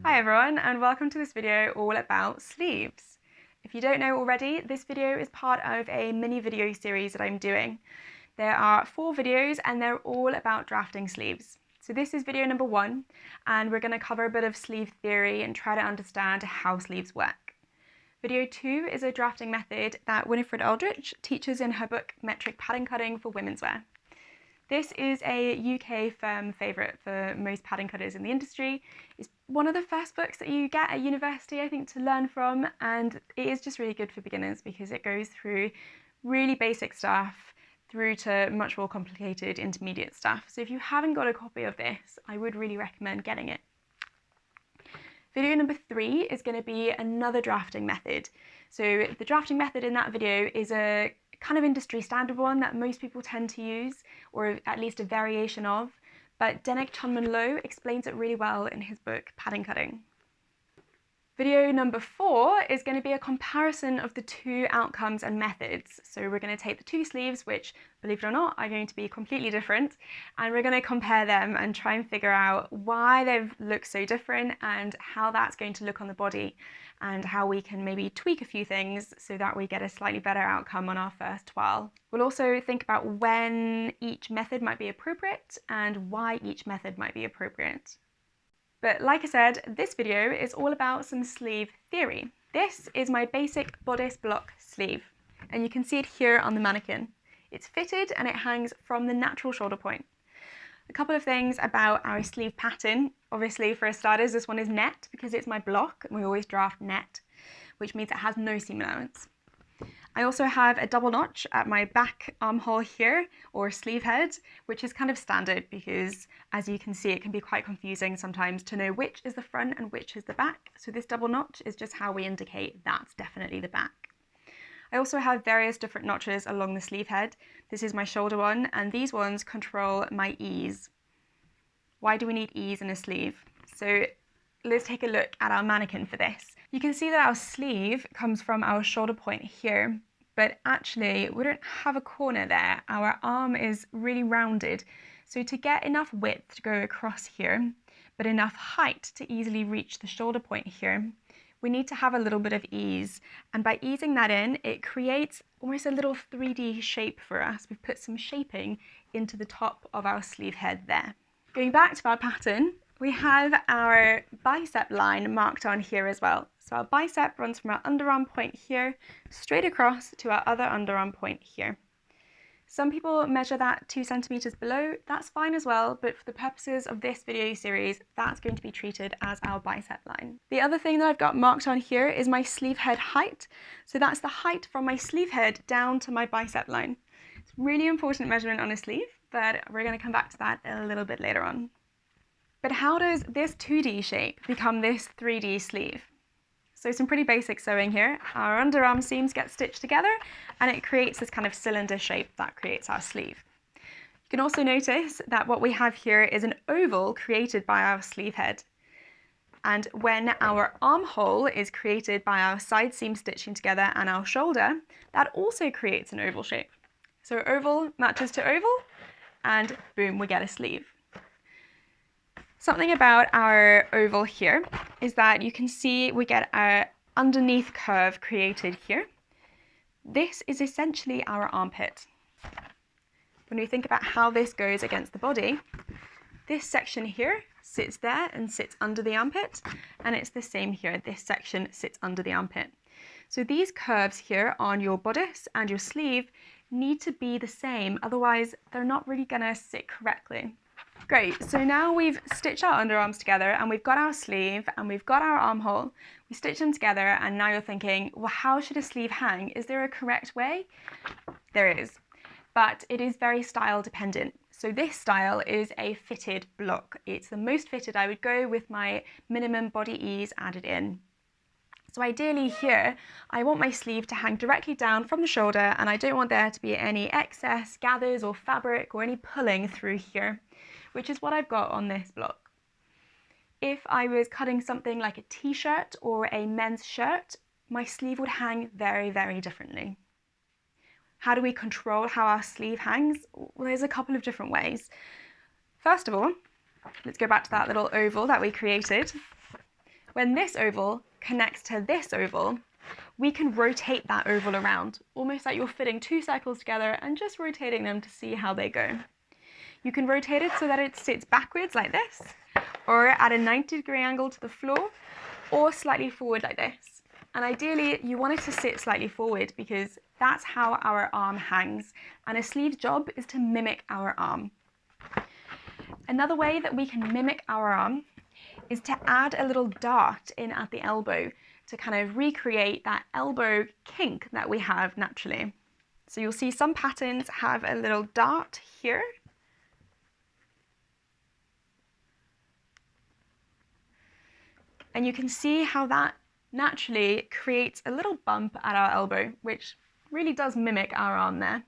Hi everyone, and welcome to this video all about sleeves. If you don't know already, this video is part of a mini video series that I'm doing. There are 4 videos and they're all about drafting sleeves. So this is video number 1, and we're going to cover a bit of sleeve theory and try to understand how sleeves work. Video 2 is a drafting method that Winifred Aldrich teaches in her book Metric Pattern Cutting for Women's Wear. This is a UK firm favourite for most pattern cutters in the industry. It's one of the first books that you get at university, I think, to learn from, and it is just really good for beginners because it goes through really basic stuff through to much more complicated intermediate stuff. So if you haven't got a copy of this, I would really recommend getting it. Video number 3 is going to be another drafting method. So the drafting method in that video is a kind of industry standard one that most people tend to use, or at least a variation of, but Dennic Chunman Lo explains it really well in his book Pattern Cutting. Video number 4 is going to be a comparison of the 2 outcomes and methods. So we're going to take the 2 sleeves, which, believe it or not, are going to be completely different, and we're going to compare them and try and figure out why they look so different and how that's going to look on the body, and how we can maybe tweak a few things so that we get a slightly better outcome on our first twirl. We'll also think about when each method might be appropriate and why each method might be appropriate. But like I said, this video is all about some sleeve theory. This is my basic bodice block sleeve, and you can see it here on the mannequin. It's fitted and it hangs from the natural shoulder point. A couple of things about our sleeve pattern. Obviously, for starters, this one is net because it's my block, and we always draft net, which means it has no seam allowance. I also have a double notch at my back armhole here, or sleeve head, which is kind of standard because, as you can see, it can be quite confusing sometimes to know which is the front and which is the back. So this double notch is just how we indicate that's definitely the back. I also have various different notches along the sleeve head. This is my shoulder one, and these ones control my ease. Why do we need ease in a sleeve? So let's take a look at our mannequin for this. You can see that our sleeve comes from our shoulder point here, but actually we don't have a corner there. Our arm is really rounded. So to get enough width to go across here, but enough height to easily reach the shoulder point here, we need to have a little bit of ease. And by easing that in, it creates almost a little 3D shape for us. We've put some shaping into the top of our sleeve head there. Going back to our pattern, we have our bicep line marked on here as well. So our bicep runs from our underarm point here straight across to our other underarm point here. Some people measure that 2 centimeters below. That's fine as well, but for the purposes of this video series, that's going to be treated as our bicep line. The other thing that I've got marked on here is my sleeve head height. So that's the height from my sleeve head down to my bicep line. It's a really important measurement on a sleeve, but we're going to come back to that a little bit later on. But how does this 2D shape become this 3D sleeve? So some pretty basic sewing here. Our underarm seams get stitched together and it creates this kind of cylinder shape that creates our sleeve. You can also notice that what we have here is an oval created by our sleeve head. And when our armhole is created by our side seam stitching together and our shoulder, that also creates an oval shape. So oval matches to oval, and boom, we get a sleeve. Something about our oval here is that you can see we get an underneath curve created here. This is essentially our armpit. When we think about how this goes against the body, this section here sits there and sits under the armpit, and it's the same here. This section sits under the armpit. So these curves here on your bodice and your sleeve need to be the same, otherwise they're not really going to sit correctly. Great, so now we've stitched our underarms together and we've got our sleeve and we've got our armhole. We stitch them together and now you're thinking, well, how should a sleeve hang? Is there a correct way? There is, but it is very style dependent. So this style is a fitted block. It's the most fitted I would go with my minimum body ease added in. So ideally here, I want my sleeve to hang directly down from the shoulder, and I don't want there to be any excess gathers or fabric or any pulling through here, which is what I've got on this block. If I was cutting something like a t-shirt or a men's shirt, my sleeve would hang very, very differently. How do we control how our sleeve hangs? Well, there's a couple of different ways. First of all, let's go back to that little oval that we created. When this oval connects to this oval, we can rotate that oval around, almost like you're fitting two circles together and just rotating them to see how they go. You can rotate it so that it sits backwards like this, or at a 90-degree angle to the floor, or slightly forward like this. And ideally, you want it to sit slightly forward because that's how our arm hangs, and a sleeve's job is to mimic our arm. Another way that we can mimic our arm is to add a little dart in at the elbow to kind of recreate that elbow kink that we have naturally. So you'll see some patterns have a little dart here. And you can see how that naturally creates a little bump at our elbow, which really does mimic our arm there.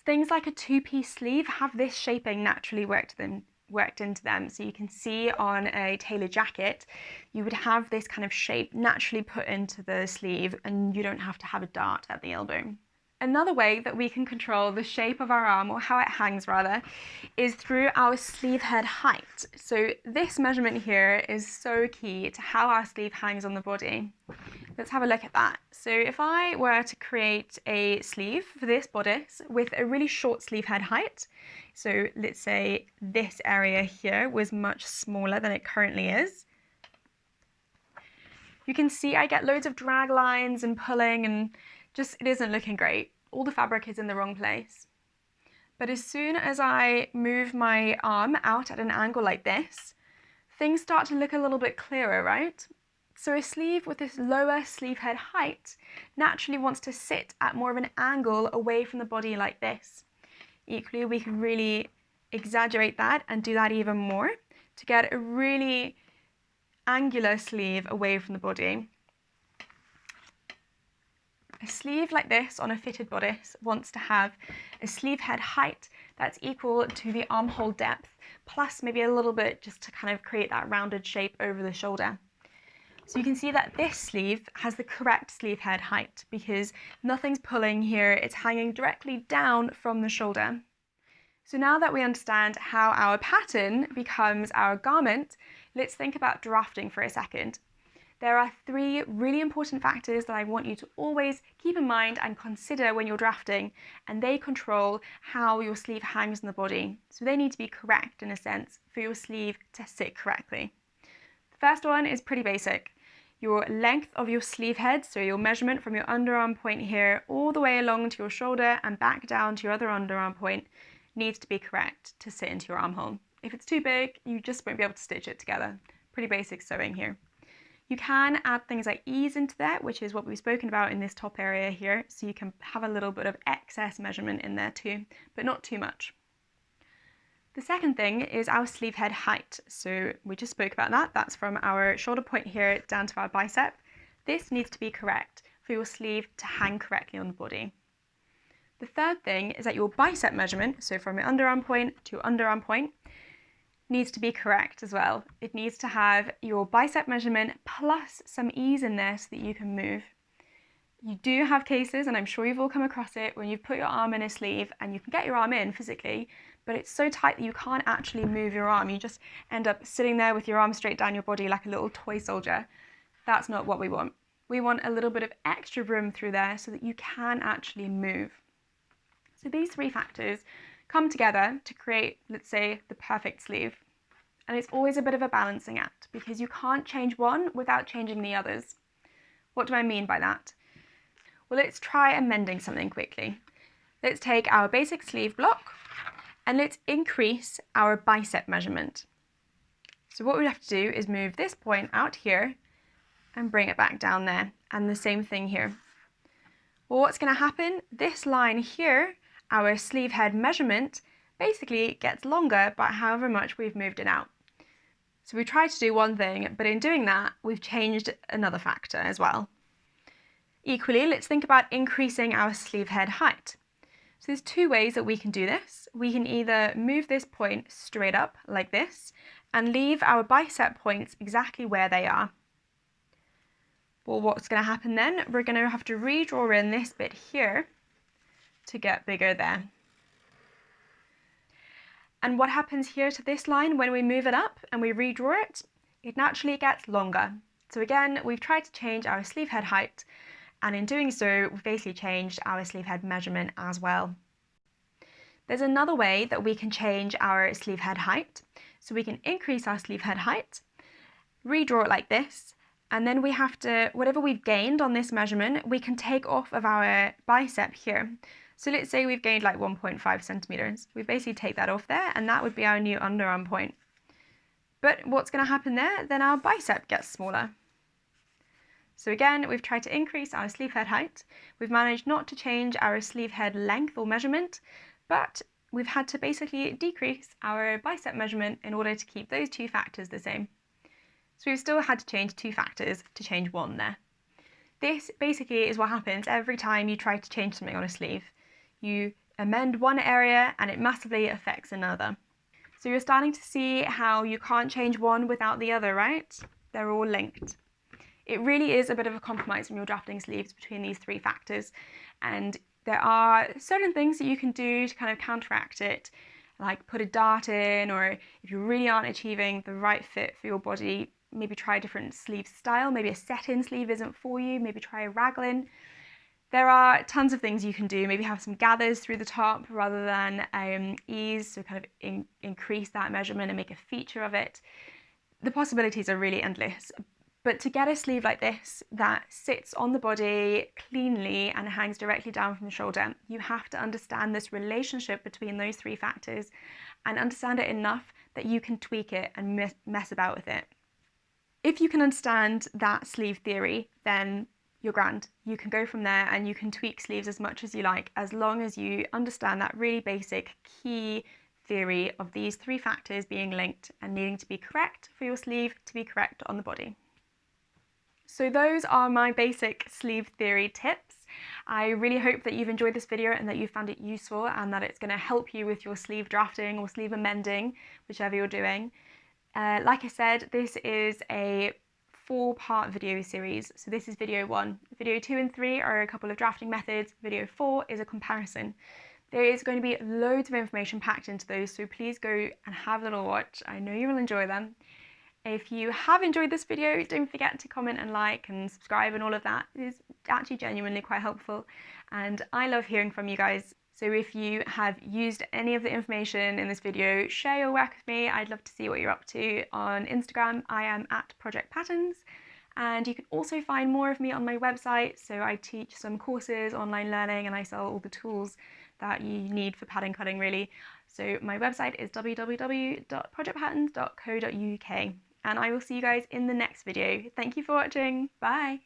Things like a two-piece sleeve have this shaping naturally worked into them. So you can see on a tailored jacket, you would have this kind of shape naturally put into the sleeve, and you don't have to have a dart at the elbow. Another way that we can control the shape of our arm, or how it hangs rather, is through our sleeve head height. So this measurement here is so key to how our sleeve hangs on the body. Let's have a look at that. So if I were to create a sleeve for this bodice with a really short sleeve head height, so let's say this area here was much smaller than it currently is, you can see I get loads of drag lines and pulling, and just it isn't looking great. All the fabric is in the wrong place. But as soon as I move my arm out at an angle like this, things start to look a little bit clearer, right? So a sleeve with this lower sleeve head height naturally wants to sit at more of an angle away from the body like this. Equally, we can really exaggerate that and do that even more to get a really angular sleeve away from the body. A sleeve like this on a fitted bodice wants to have a sleeve head height that's equal to the armhole depth, plus maybe a little bit just to kind of create that rounded shape over the shoulder. So you can see that this sleeve has the correct sleeve head height because nothing's pulling here, it's hanging directly down from the shoulder. So now that we understand how our pattern becomes our garment, let's think about drafting for a second. There are three really important factors that I want you to always keep in mind and consider when you're drafting, and they control how your sleeve hangs on the body. So they need to be correct in a sense for your sleeve to sit correctly. The first one is pretty basic. Your length of your sleeve head, so your measurement from your underarm point here all the way along to your shoulder and back down to your other underarm point, needs to be correct to sit into your armhole. If it's too big, you just won't be able to stitch it together. Pretty basic sewing here. You can add things like ease into that, which is what we've spoken about in this top area here, so you can have a little bit of excess measurement in there too, but not too much. The second thing is our sleeve head height. So we just spoke about that. That's from our shoulder point here down to our bicep. This needs to be correct for your sleeve to hang correctly on the body. The third thing is that your bicep measurement, so from your underarm point to your underarm point, needs to be correct as well. It needs to have your bicep measurement plus some ease in there so that you can move. You do have cases, and I'm sure you've all come across it, when you've put your arm in a sleeve and you can get your arm in physically, but it's so tight that you can't actually move your arm. You just end up sitting there with your arm straight down your body like a little toy soldier. That's not what we want. We want a little bit of extra room through there so that you can actually move. So these three factors come together to create, let's say, the perfect sleeve. And it's always a bit of a balancing act because you can't change one without changing the others. What do I mean by that? Well, let's try amending something quickly. Let's take our basic sleeve block and let's increase our bicep measurement. So what we have to do is move this point out here and bring it back down there, and the same thing here. Well, what's going to happen? This line here, our sleeve head measurement, basically gets longer by however much we've moved it out. So we tried to do one thing, but in doing that, we've changed another factor as well. Equally, let's think about increasing our sleeve head height. So there's two ways that we can do this. We can either move this point straight up like this and leave our bicep points exactly where they are. Well, what's going to happen then? We're going to have to redraw in this bit here to get bigger there. And what happens here to this line when we move it up and we redraw it? It naturally gets longer. So again, we've tried to change our sleeve head height, and in doing so, we've basically changed our sleeve head measurement as well. There's another way that we can change our sleeve head height. So we can increase our sleeve head height, redraw it like this, and then we have to, whatever we've gained on this measurement, we can take off of our bicep here. So let's say we've gained like 1.5 centimeters. We basically take that off there, and that would be our new underarm point. But what's going to happen there? Then our bicep gets smaller. So again, we've tried to increase our sleeve head height. We've managed not to change our sleeve head length or measurement, but we've had to basically decrease our bicep measurement in order to keep those two factors the same. So we've still had to change two factors to change one there. This basically is what happens every time you try to change something on a sleeve. You amend one area and it massively affects another. So you're starting to see how you can't change one without the other, right? They're all linked. It really is a bit of a compromise when you're drafting sleeves between these three factors, and there are certain things that you can do to kind of counteract it, like put a dart in, or if you really aren't achieving the right fit for your body, maybe try a different sleeve style. Maybe a set-in sleeve isn't for you, maybe try a raglan. There are tons of things you can do. Maybe have some gathers through the top rather than ease, so kind of increase that measurement and make a feature of it. The possibilities are really endless. But to get a sleeve like this that sits on the body cleanly and hangs directly down from the shoulder, you have to understand this relationship between those three factors and understand it enough that you can tweak it and mess about with it. If you can understand that sleeve theory, then you're grand. You can go from there and you can tweak sleeves as much as you like, as long as you understand that really basic key theory of these three factors being linked and needing to be correct for your sleeve to be correct on the body. So those are my basic sleeve theory tips. I really hope that you've enjoyed this video and that you found it useful and that it's going to help you with your sleeve drafting or sleeve amending, whichever you're doing. Like I said, this is a 4-part video series. So this is video 1. Video 2 and 3 are a couple of drafting methods. Video 4 is a comparison. There is going to be loads of information packed into those, so please go and have a little watch. I know you will enjoy them. If you have enjoyed this video, don't forget to comment and like and subscribe and all of that. It is actually genuinely quite helpful, and I love hearing from you guys. So if you have used any of the information in this video, share your work with me. I'd love to see what you're up to. On Instagram, I am at Project Patterns, and you can also find more of me on my website. So I teach some courses, online learning, and I sell all the tools that you need for pattern cutting, really. So my website is www.projectpatterns.co.uk. And I will see you guys in the next video. Thank you for watching. Bye.